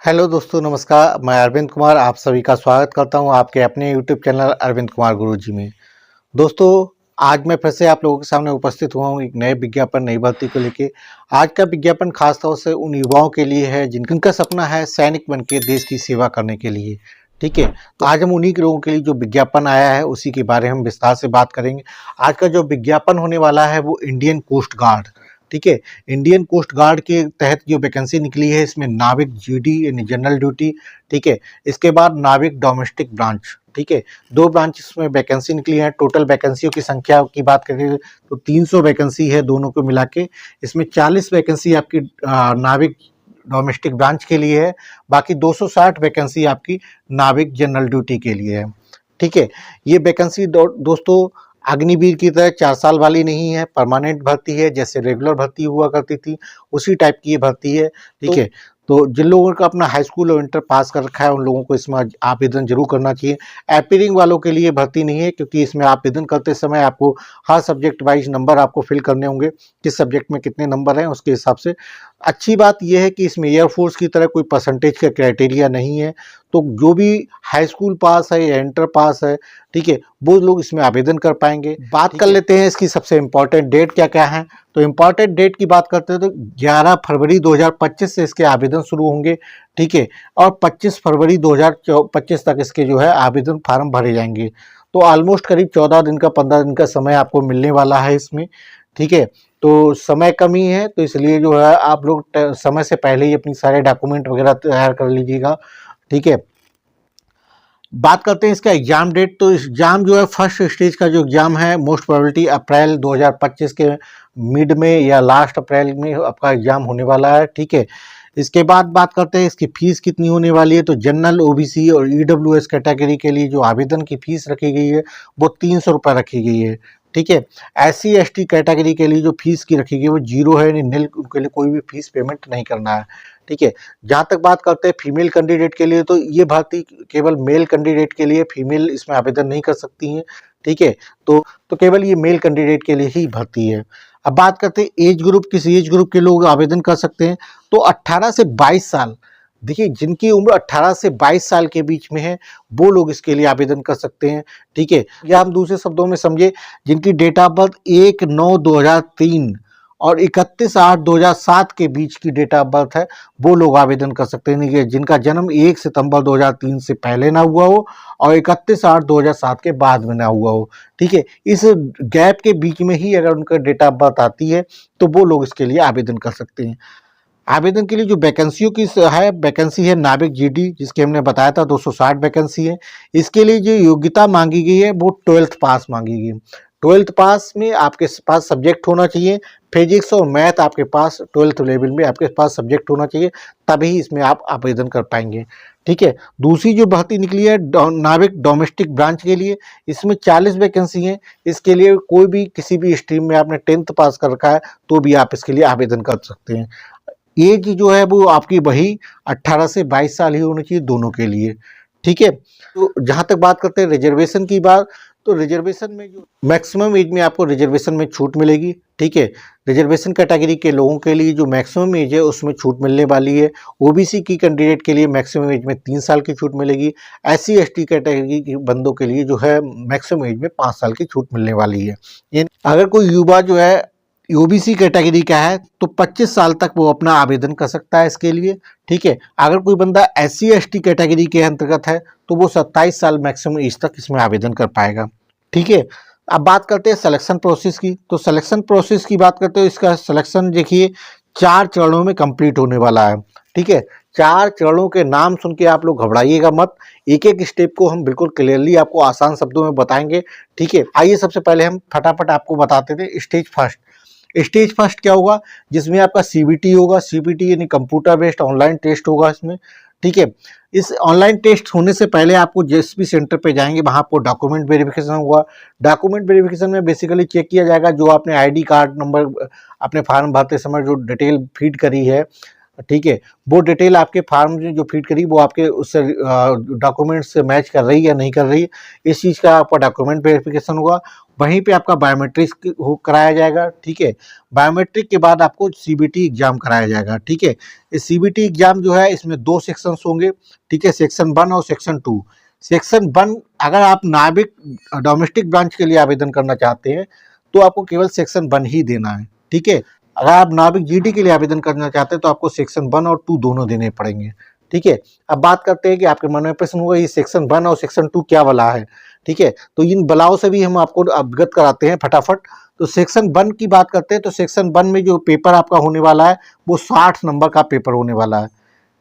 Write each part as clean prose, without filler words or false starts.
Hello दोस्तों, नमस्कार। मैं अरविंद कुमार आप सभी का स्वागत करता हूं आपके अपने यूट्यूब चैनल अरविंद कुमार गुरुजी में। दोस्तों, आज मैं फिर से आप लोगों के सामने उपस्थित हुआ हूं एक नए विज्ञापन, नई भर्ती को लेके। आज का विज्ञापन खास तौर से उन युवाओं के लिए है जिनका सपना है सैनिक बन के देश की सेवा करने के लिए। ठीक है, तो आज हम उन्हीं के लोगों के लिए जो विज्ञापन आया है उसी के बारे में हम विस्तार से बात करेंगे। आज का जो विज्ञापन होने वाला है वो इंडियन कोस्ट गार्ड। ठीक है, इंडियन कोस्ट गार्ड के तहत जो वैकेंसी निकली है इसमें नाविक जीडी यानी जनरल ड्यूटी। ठीक है, इसके बाद नाविक डोमेस्टिक ब्रांच। ठीक है, दो ब्रांच इसमें वैकेंसी निकली है। टोटल वैकेंसियों की संख्या की बात करें तो 300 वैकेंसी है दोनों को मिला के। इसमें 40 वैकेंसी आपकी नाविक डोमेस्टिक ब्रांच के लिए है, बाकी 260 वैकेंसी आपकी नाविक जनरल ड्यूटी के लिए है। ठीक है, ये वैकेंसी दोस्तों अग्निवीर की तरह 4 साल वाली नहीं है, परमानेंट भर्ती है। जैसे रेगुलर भर्ती हुआ करती थी उसी टाइप की ये भर्ती है। ठीक है, तो जिन लोगों का अपना हाई स्कूल और इंटर पास कर रखा है उन लोगों को इसमें आवेदन जरूर करना चाहिए। एपीयरिंग वालों के लिए भर्ती नहीं है, क्योंकि इसमें आवेदन करते समय आपको हर सब्जेक्ट वाइज नंबर आपको फिल करने होंगे, किस सब्जेक्ट में कितने नंबर हैं उसके हिसाब से। अच्छी बात यह है कि इसमें एयरफोर्स की तरह कोई परसेंटेज का क्राइटेरिया नहीं है, तो जो भी हाई स्कूल पास है या इंटर पास है, ठीक है, वो लोग इसमें आवेदन कर पाएंगे। बात कर लेते हैं इसकी सबसे इम्पोर्टेंट डेट क्या क्या है। तो इम्पॉर्टेंट डेट की बात करते हैं तो 11 फरवरी 2025 से इसके आवेदन शुरू होंगे। ठीक है, और 25 फरवरी 2025 तक इसके जो है आवेदन फार्म भरे जाएंगे। तो ऑलमोस्ट करीब 14 दिन का 15 दिन का समय आपको मिलने वाला है इसमें। ठीक है, तो समय कम ही है, तो इसलिए जो है आप लोग समय से पहले ही अपनी सारे डॉक्यूमेंट वगैरह तैयार कर लीजिएगा। ठीक है, बात करते हैं इसका एग्जाम डेट। तो एग्जाम जो है फर्स्ट स्टेज का जो एग्जाम है मोस्ट प्रोबेबिलिटी अप्रैल 2025 के मिड में या लास्ट अप्रैल में आपका एग्जाम होने वाला है। ठीक है, इसके बाद बात करते हैं इसकी फीस कितनी होने वाली है। तो जनरल, ओबीसी और ईडब्ल्यूएस कैटेगरी के लिए जो आवेदन की फीस रखी गई है वो 300 रुपये रखी गई है। ठीक है, एससी एसटी कैटेगरी के लिए जो फीस की रखी गई वो 0 है, नील, उनके लिए कोई भी फीस पेमेंट नहीं करना है। ठीक है, जहाँ तक बात करते हैं फीमेल कैंडिडेट के लिए, तो ये भर्ती केवल मेल कैंडिडेट के लिए, फीमेल इसमें आवेदन नहीं कर सकती हैं। ठीक है, तो केवल ये मेल कैंडिडेट के लिए ही भर्ती है। अब बात करते हैं एज ग्रुप, किस एज ग्रुप के लोग आवेदन कर सकते हैं। तो 18 से 22 साल, देखिए जिनकी उम्र 18 से 22 साल के बीच में है वो लोग इसके लिए आवेदन कर सकते हैं। ठीक है, या हम दूसरे शब्दों में समझे, जिनकी डेट ऑफ बर्थ 1/9/2003 और 31/8/2007 के बीच की डेट ऑफ बर्थ है वो लोग आवेदन कर सकते हैं। जिनका जन्म 1 सितंबर 2003 से पहले ना हुआ हो और 31/8/2007 के बाद में ना हुआ हो। ठीक है, इस गैप के बीच में ही अगर उनका डेट ऑफ बर्थ आती है तो वो लोग इसके लिए आवेदन कर सकते हैं। आवेदन के लिए जो वैकेंसियों की है, वैकेंसी है नाविक जीडी, जिसके हमने बताया था 260 वैकेंसी है। इसके लिए जो योग्यता मांगी गई है वो 12th पास मांगी गई है। 12th पास में आपके पास सब्जेक्ट होना चाहिए फिजिक्स और मैथ, आपके पास 12th लेवल में आपके पास सब्जेक्ट होना चाहिए, तभी इसमें आप आवेदन कर पाएंगे। ठीक है, दूसरी जो भर्ती निकली है नाविक डोमेस्टिक ब्रांच के लिए, इसमें 40 वैकेंसी हैं। इसके लिए कोई भी किसी भी स्ट्रीम में आपने 10th पास कर रखा है तो भी आप इसके लिए आवेदन कर सकते हैं। एज जो है वो आपकी वही 18 से 22 साल ही होनी चाहिए दोनों के लिए। ठीक है, तो जहाँ तक बात करते हैं रिजर्वेशन की बात, तो रिजर्वेशन में जो मैक्सिमम एज में आपको रिजर्वेशन में छूट मिलेगी। ठीक है, रिजर्वेशन कैटेगरी के लोगों के लिए जो मैक्सिमम एज है उसमें छूट मिलने वाली है। ओबीसी की कैंडिडेट के लिए मैक्सिमम एज में 3 साल की छूट मिलेगी। एससी एसटी कैटेगरी के बंदों के लिए जो है मैक्सिमम एज में 5 साल की छूट मिलने वाली है। अगर कोई युवा जो है ओबीसी कैटेगरी का है तो 25 साल तक वो अपना आवेदन कर सकता है इसके लिए। ठीक है, अगर कोई बंदा एससी एसटी कैटेगरी के अंतर्गत है तो वो 27 साल मैक्सिमम एज तक इसमें आवेदन कर पाएगा। ठीक है, अब बात करते हैं सिलेक्शन प्रोसेस की। तो सिलेक्शन प्रोसेस की बात करते हो, इसका सिलेक्शन देखिए 4 चरणों में कंप्लीट होने वाला है। ठीक है, 4 चरणों के नाम सुन के आप लोग घबराइएगा मत, एक एक स्टेप को हम बिल्कुल क्लियरली आपको आसान शब्दों में बताएंगे। ठीक है, आइए सबसे पहले हम फटाफट आपको बताते थे स्टेज फर्स्ट। स्टेज फर्स्ट क्या होगा, जिसमें आपका सीबीटी होगा। सीबीटी यानी कंप्यूटर बेस्ड ऑनलाइन टेस्ट होगा इसमें। ठीक है, इस ऑनलाइन टेस्ट होने से पहले आपको जिस भी सेंटर पे जाएंगे वहाँ आपको डॉक्यूमेंट वेरिफिकेशन होगा। डॉक्यूमेंट वेरिफिकेशन में बेसिकली चेक किया जाएगा जो आपने आईडी कार्ड नंबर अपने फॉर्म भरते समय जो डिटेल फीड करी है, ठीक है, वो डिटेल आपके फॉर्म में जो फिट करी वो आपके उस डॉक्यूमेंट से मैच कर रही है या नहीं कर रही है, इस चीज़ का आपका डॉक्यूमेंट वेरिफिकेशन होगा। वहीं पे आपका बायोमेट्रिक्स हो कराया जाएगा, ठीक है। बायोमेट्रिक के बाद आपको सीबीटी एग्जाम कराया जाएगा, ठीक है। इस सीबीटी एग्जाम जो है इसमें 2 सेक्शंस होंगे, ठीक है, सेक्शन 1 और सेक्शन 2। सेक्शन 1 अगर आप नाविक डोमेस्टिक ब्रांच के लिए आवेदन करना चाहते हैं तो आपको केवल सेक्शन 1 ही देना है, ठीक है। अगर आप नाविक जीडी के लिए आवेदन करना चाहते हैं तो आपको सेक्शन 1 और 2 दोनों देने पड़ेंगे, ठीक है। अब बात करते हैं कि आपके मन में प्रश्न होगा ये सेक्शन 1 और सेक्शन 2 क्या बला है, ठीक है। तो इन बलाओं से भी हम आपको अवगत कराते हैं फटाफट। तो सेक्शन 1 की बात करते हैं तो सेक्शन 1 में जो पेपर आपका होने वाला है वो 60 नंबर का पेपर होने वाला है,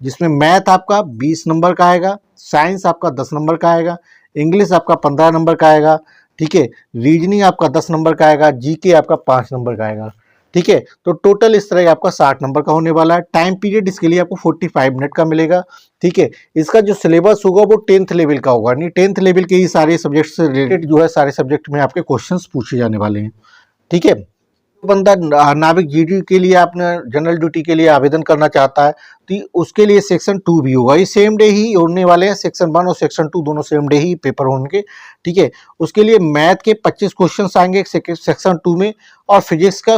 जिसमें मैथ आपका 20 नंबर का आएगा, साइंस आपका 10 नंबर का आएगा, इंग्लिश आपका 15 नंबर का आएगा, ठीक है, रीजनिंग आपका 10 नंबर का आएगा, जीके आपका 5 नंबर का आएगा, ठीक है। तो टोटल इस तरह आपका 60 नंबर का होने वाला है। टाइम पीरियड इसके लिए आपको 45 मिनट का मिलेगा, ठीक है। इसका जो सिलेबस होगा वो 10th लेवल का होगा, नहीं 10th लेवल के ही सारे सब्जेक्ट से रिलेटेड जो है सारे सब्जेक्ट में आपके क्वेश्चंस पूछे जाने वाले हैं, ठीक है। बंदा नाविक जीडी के लिए आपने जनरल ड्यूटी के लिए आवेदन करना चाहता है तो उसके लिए सेक्शन 2 भी होगा, ये सेम डे ही होने वाले हैं। सेक्शन 1 और सेक्शन 2 दोनों सेम डे ही पेपर होंगे, ठीक है। उसके लिए मैथ के 25 क्वेश्चन आएंगे सेक्शन 2 में, और फिजिक्स का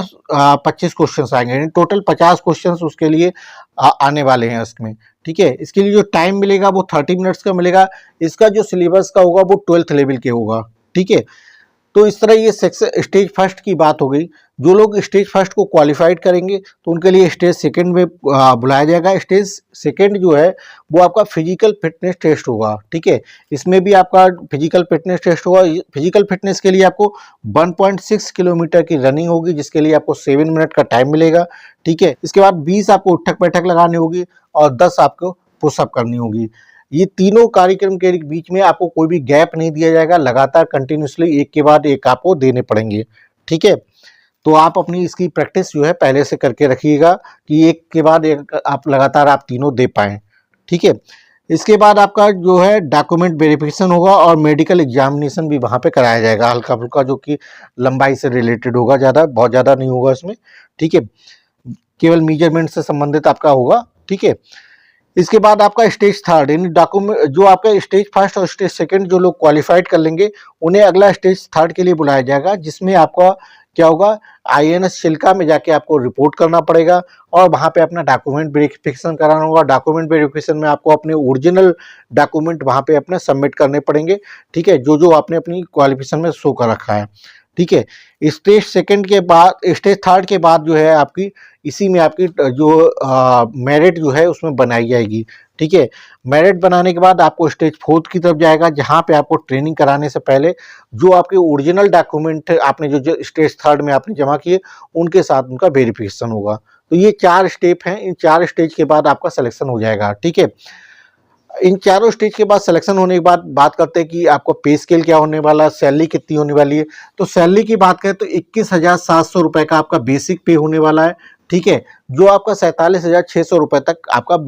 25 क्वेश्चन आएंगे, यानी टोटल 50 क्वेश्चन उसके लिए आने वाले हैं उसमें, ठीक है। इसके लिए जो टाइम मिलेगा वो 30 मिनट्स का मिलेगा। इसका जो सिलेबस का होगा वो 12th लेवल के होगा, ठीक है। तो इस तरह ये सेक्शन स्टेज फर्स्ट की बात हो गई। जो लोग स्टेज फर्स्ट को क्वालिफाइड करेंगे तो उनके लिए स्टेज सेकंड में बुलाया जाएगा। स्टेज सेकंड जो है वो आपका फिजिकल फिटनेस टेस्ट होगा, ठीक है। इसमें भी आपका फिजिकल फिटनेस टेस्ट होगा। फिजिकल फिटनेस के लिए आपको 1.6 किलोमीटर की रनिंग होगी, जिसके लिए आपको 7 मिनट का टाइम मिलेगा, ठीक है। इसके बाद 20 आपको उठक बैठक लगानी होगी और 10 आपको पुशअप करनी होगी। ये तीनों कार्यक्रम के बीच में आपको कोई भी गैप नहीं दिया जाएगा, लगातार कंटिन्यूसली एक के बाद एक आपको देने पड़ेंगे, ठीक है। तो आप अपनी इसकी प्रैक्टिस जो है पहले से करके रखिएगा कि एक के बाद एक आप लगातार आप तीनों दे पाएँ, ठीक है। इसके बाद आपका जो है डॉक्यूमेंट वेरिफिकेशन होगा और मेडिकल एग्जामिनेशन भी वहाँ पे कराया जाएगा, हल्का फुल्का, जो कि लंबाई से रिलेटेड होगा, ज़्यादा बहुत ज़्यादा नहीं होगा इसमें, ठीक है। केवल मेजरमेंट से संबंधित आपका होगा, ठीक है। इसके बाद आपका स्टेज थर्ड, यानी डॉक्यूमेंट जो आपका स्टेज फर्स्ट और स्टेज सेकंड जो लोग क्वालिफाइड कर लेंगे उन्हें अगला स्टेज थर्ड के लिए बुलाया जाएगा, जिसमें आपका क्या होगा, आईएनएस चिल्का में जाके आपको रिपोर्ट करना पड़ेगा और वहाँ पे अपना डॉक्यूमेंट वेरिफिकेशन कराना होगा। डॉक्यूमेंट वेरिफिकेशन में आपको अपने ओरिजिनल डॉक्यूमेंट वहाँ पे अपने सबमिट करने पड़ेंगे, ठीक है, जो जो आपने अपनी क्वालिफिकेशन में शो कर रखा है, ठीक है। स्टेज सेकंड के बाद स्टेज थर्ड के बाद जो है आपकी इसी में आपकी जो मेरिट जो है उसमें बनाई जाएगी, ठीक है। मेरिट बनाने के बाद आपको स्टेज फोर्थ की तरफ जाएगा, जहाँ पे आपको ट्रेनिंग कराने से पहले जो आपके ओरिजिनल डॉक्यूमेंट आपने जो स्टेज थर्ड में आपने जमा किए उनके साथ उनका वेरिफिकेशन होगा। तो ये 4 स्टेप हैं, इन 4 स्टेज के बाद आपका सिलेक्शन हो जाएगा, ठीक है। इन चारों स्टेज के बाद सिलेक्शन होने के बाद बात करते हैं कि आपका पे स्केल क्या होने वाला है, सैलरी कितनी होने वाली है। तो सैलरी की बात करें तो 21,700 रुपये का आपका बेसिक पे होने वाला है, ठीक है, जो आपका 47,600 रुपये तक आपका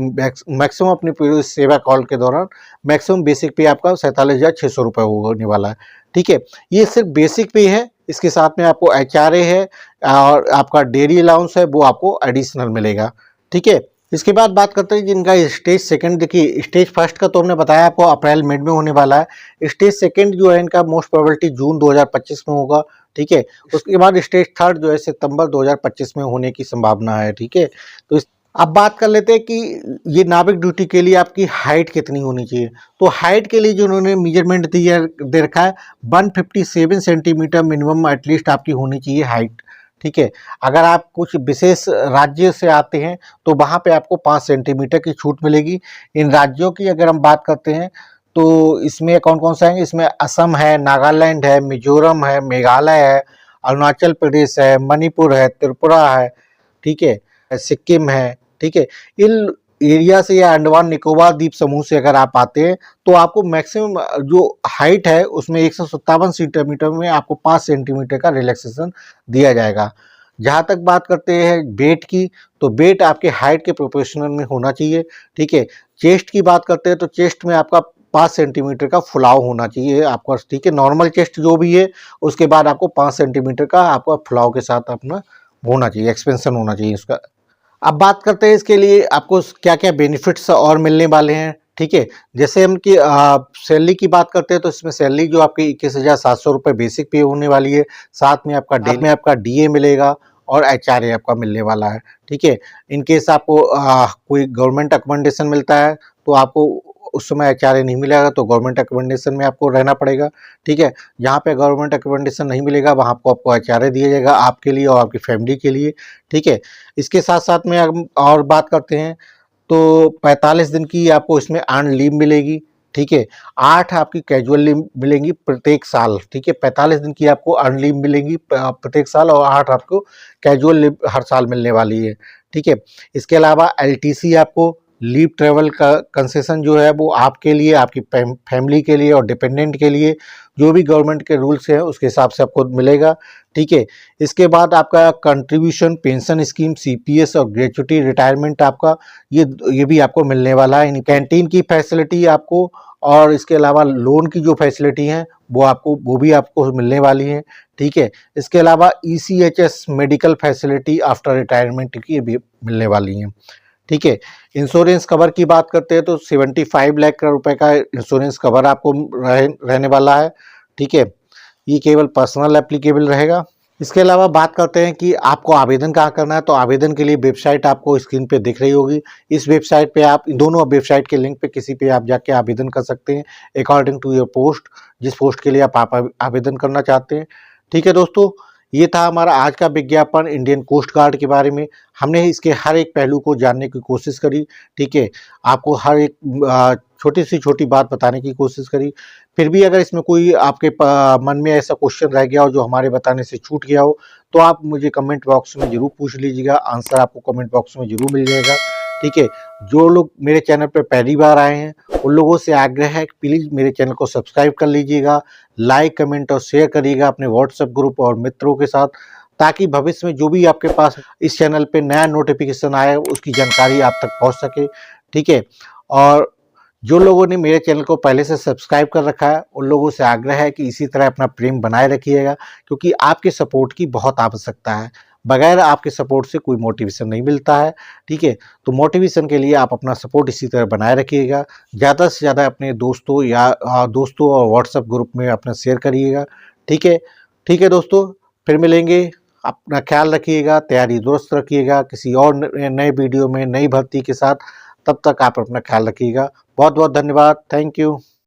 मैक्सिमम अपनी पूरी सेवा कॉल के दौरान मैक्सिमम बेसिक पे आपका 47,600 रुपये होने वाला है, ठीक है। ये सिर्फ बेसिक पे है, इसके साथ में आपको एचआरए है और आपका डेली अलाउंस है वो आपको एडिशनल मिलेगा, ठीक है। इसके बाद बात करते हैं जिनका स्टेज सेकंड, देखिए स्टेज फर्स्ट का तो हमने बताया आपको अप्रैल मिड में होने वाला है। स्टेज सेकंड जो है इनका मोस्ट प्रोबेबिलिटी जून 2025 में होगा, ठीक है। उसके बाद स्टेज थर्ड जो है सितंबर 2025 में होने की संभावना है, ठीक है। तो अब बात कर लेते हैं कि ये नाविक ड्यूटी के लिए आपकी हाइट कितनी होनी चाहिए। तो हाइट के लिए जो उन्होंने मेजरमेंट दे रखा है 157 सेंटीमीटर मिनिमम एटलीस्ट आपकी होनी चाहिए हाइट, ठीक है। अगर आप कुछ विशेष राज्य से आते हैं तो वहाँ पे आपको 5 सेंटीमीटर की छूट मिलेगी। इन राज्यों की अगर हम बात करते हैं तो इसमें कौन कौन से आएंगे, इसमें असम है, नागालैंड है, मिजोरम है, मेघालय है, अरुणाचल प्रदेश है, मणिपुर है, त्रिपुरा है, ठीक है, सिक्किम है, ठीक है। इन एरिया से या अंडमान निकोबार द्वीप समूह से अगर आप आते हैं तो आपको मैक्सिमम जो हाइट है उसमें 157 सेंटीमीटर में आपको 5 सेंटीमीटर का रिलैक्सेशन दिया जाएगा। जहाँ तक बात करते हैं वेट की, तो वेट आपके हाइट के प्रोपोर्शनल में होना चाहिए, ठीक है। चेस्ट की बात करते हैं तो चेस्ट में आपका 5 सेंटीमीटर का फुलाव होना चाहिए आपका, ठीक है। नॉर्मल चेस्ट जो भी है उसके बाद आपको 5 सेंटीमीटर का आपका फुलाव के साथ अपना होना चाहिए, एक्सपेंशन होना चाहिए उसका, अब बात करते हैं इसके लिए आपको क्या-क्या बेनिफिट्स और मिलने वाले हैं, ठीक है? जैसे हम कि सैलरी की बात करते हैं तो इसमें सैलरी जो आपकी 21,700 रुपए बेसिक पे होने वाली है, साथ में आपका डीए मिलेगा और एचआरए आपका मिलने वाला है, ठीक है? इन केस आपको कोई गवर्नमेंट अकोमोडेशन मिलता है तो आपको उस समय एचआरए नहीं मिलेगा तो गवर्नमेंट अकोमोडेशन में आपको रहना पड़ेगा, ठीक है? जहाँ पे गवर्नमेंट अकोमोडेशन नहीं मिलेगा वहाँ आपको एचआरए दिया जाएगा आपके लिए और आपकी फैमिली के लिए, ठीक है? इसके साथ-साथ में हम और बात करते हैं तो 45 दिन की आपको इसमें अर्न लीव मिलेगी, ठीक है? 8 आपकी कैजुअल लीव मिलेंगी प्रत्येक साल, ठीक है? 45 दिन की आपको अर्न लीव मिलेंगी प्रत्येक साल और 8 आपको कैजुअल लीव हर साल मिलने वाली है, ठीक है? इसके अलावा एलटीसी आपको लीव ट्रैवल का कंसेशन जो है वो आपके लिए, आपकी फैमिली के लिए और डिपेंडेंट के लिए जो भी गवर्नमेंट के रूल्स हैं उसके हिसाब से आपको मिलेगा, ठीक है? इसके बाद आपका कंट्रीब्यूशन पेंशन स्कीम, सीपीएस और ग्रेच्युटी रिटायरमेंट आपका ये भी आपको मिलने वाला है। कैंटीन की फैसिलिटी आपको और इसके अलावा लोन की जो फैसिलिटी हैं वो भी आपको मिलने वाली हैं, ठीक है? इसके अलावा ECHS medical facility after retirement की भी मिलने वाली हैं, ठीक है? इंश्योरेंस कवर की बात करते हैं तो 75 लाख रुपए का इंश्योरेंस कवर आपको रहने वाला है, ठीक है? ये केवल पर्सनल एप्लीकेबल रहेगा। इसके अलावा बात करते हैं कि आपको आवेदन कहाँ करना है, तो आवेदन के लिए वेबसाइट आपको स्क्रीन पे दिख रही होगी। इस वेबसाइट पे आप इन दोनों वेबसाइट के लिंक पे किसी पे आप जाके आवेदन कर सकते हैं अकॉर्डिंग टू योर पोस्ट, जिस पोस्ट के लिए आप आवेदन करना चाहते हैं। ठीक है दोस्तों, ये था हमारा आज का विज्ञापन इंडियन कोस्ट गार्ड के बारे में। हमने इसके हर एक पहलू को जानने की कोशिश करी, ठीक है? आपको हर एक छोटी से छोटी बात बताने की कोशिश करी। फिर भी अगर इसमें कोई आपके मन में ऐसा क्वेश्चन रह गया हो जो हमारे बताने से छूट गया हो, तो आप मुझे कमेंट बॉक्स में ज़रूर पूछ लीजिएगा, आंसर आपको कमेंट बॉक्स में ज़रूर मिल जाएगा, ठीक है? जो लोग मेरे चैनल पे पहली बार आए हैं, उन लोगों से आग्रह है कि प्लीज़ मेरे चैनल को सब्सक्राइब कर लीजिएगा, लाइक, कमेंट और शेयर करिएगा अपने व्हाट्सएप ग्रुप और मित्रों के साथ, ताकि भविष्य में जो भी आपके पास इस चैनल पे नया नोटिफिकेशन आए, उसकी जानकारी आप तक पहुँच सके, ठीक है? और जो लोगों ने मेरे चैनल को पहले से सब्सक्राइब कर रखा है, उन लोगों से आग्रह है कि इसी तरह अपना प्रेम बनाए रखिएगा, क्योंकि आपके सपोर्ट की बहुत आवश्यकता है। बगैर आपके सपोर्ट से कोई मोटिवेशन नहीं मिलता है, ठीक है? तो मोटिवेशन के लिए आप अपना सपोर्ट इसी तरह बनाए रखिएगा। ज़्यादा से ज़्यादा अपने दोस्तों या दोस्तों और व्हाट्सएप ग्रुप में अपना शेयर करिएगा, ठीक है? ठीक है दोस्तों, फिर मिलेंगे। अपना ख्याल रखिएगा, तैयारी दुरुस्त रखिएगा किसी और नए वीडियो में, नई भर्ती के साथ। तब तक आप अपना ख्याल रखिएगा। बहुत बहुत धन्यवाद। Thank you.